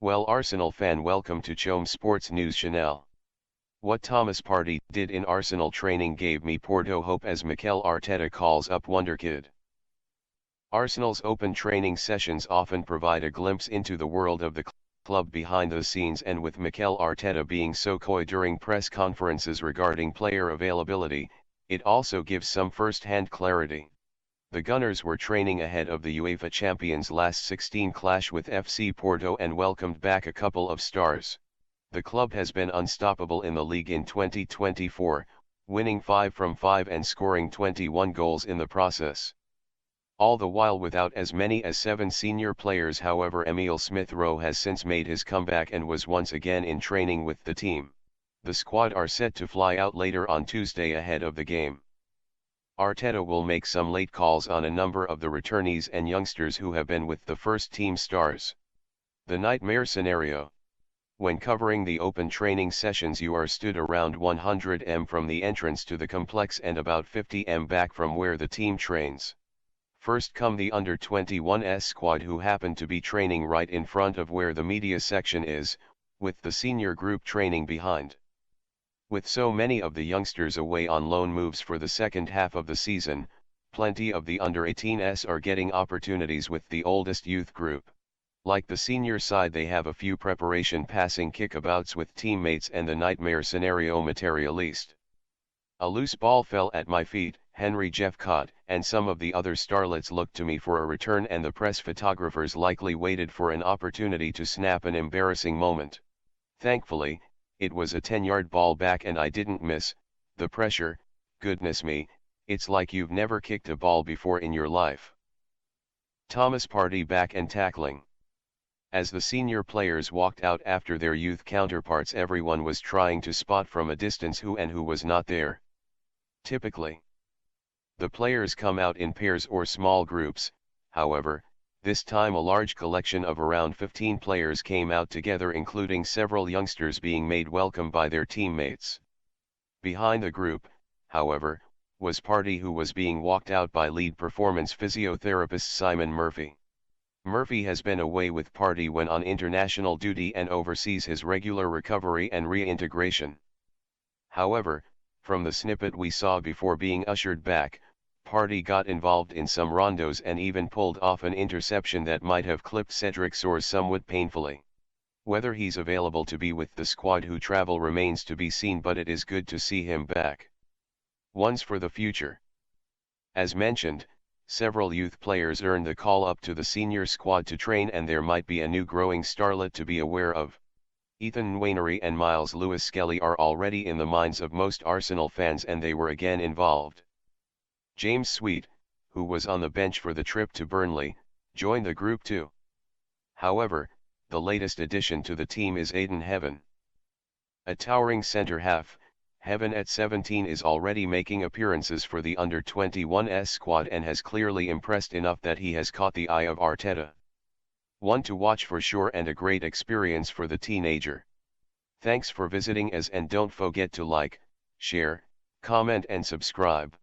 Well, Arsenal fan, welcome to Chom Sports News Channel. What Thomas Partey did in Arsenal training gave me Porto hope, as Mikel Arteta calls up wonderkid. Arsenal's open training sessions often provide a glimpse into the world of the club behind the scenes, and with Mikel Arteta being so coy during press conferences regarding player availability, it also gives some first-hand clarity. The Gunners were training ahead of the UEFA Champions' last 16 clash with FC Porto and welcomed back a couple of stars. The club has been unstoppable in the league in 2024, winning 5 from 5 and scoring 21 goals in the process. All the while without as many as 7 senior players. However, Emile Smith-Rowe has since made his comeback and was once again in training with the team. The squad are set to fly out later on Tuesday ahead of the game. Arteta will make some late calls on a number of the returnees and youngsters who have been with the first team stars. The nightmare scenario. When covering the open training sessions, you are stood around 100 m from the entrance to the complex and about 50 m back from where the team trains. First come the under-21s squad, who happen to be training right in front of where the media section is, with the senior group training behind. With so many of the youngsters away on loan moves for the second half of the season, plenty of the under-18s are getting opportunities with the oldest youth group. Like the senior side, they have a few preparation passing kickabouts with teammates, and the nightmare scenario materialized. A loose ball fell at my feet, Henry Jeff caught, and some of the other starlets looked to me for a return, and the press photographers likely waited for an opportunity to snap an embarrassing moment. Thankfully, it was a 10-yard ball back and I didn't miss. The pressure, goodness me, it's like you've never kicked a ball before in your life. Thomas Partey back and tackling. As the senior players walked out after their youth counterparts, everyone was trying to spot from a distance who and who was not there. Typically, the players come out in pairs or small groups. However, this time a large collection of around 15 players came out together, including several youngsters being made welcome by their teammates. Behind the group, however, was Partey, who was being walked out by lead performance physiotherapist Simon Murphy. Murphy has been away with Partey when on international duty and oversees his regular recovery and reintegration. However, from the snippet we saw before being ushered back, Partey got involved in some rondos and even pulled off an interception that might have clipped Cedric Soares somewhat painfully. Whether he's available to be with the squad who travel remains to be seen, but it is good to see him back. Ones for the future. As mentioned, several youth players earned the call up to the senior squad to train, and there might be a new growing starlet to be aware of. Ethan Nwaneri and Miles Lewis-Skelly are already in the minds of most Arsenal fans, and they were again involved. James Sweet, who was on the bench for the trip to Burnley, joined the group too. However, the latest addition to the team is Aiden Heaven. A towering centre-half, Heaven at 17 is already making appearances for the under-21s squad and has clearly impressed enough that he has caught the eye of Arteta. One to watch for sure, and a great experience for the teenager. Thanks for visiting us, and don't forget to like, share, comment and subscribe.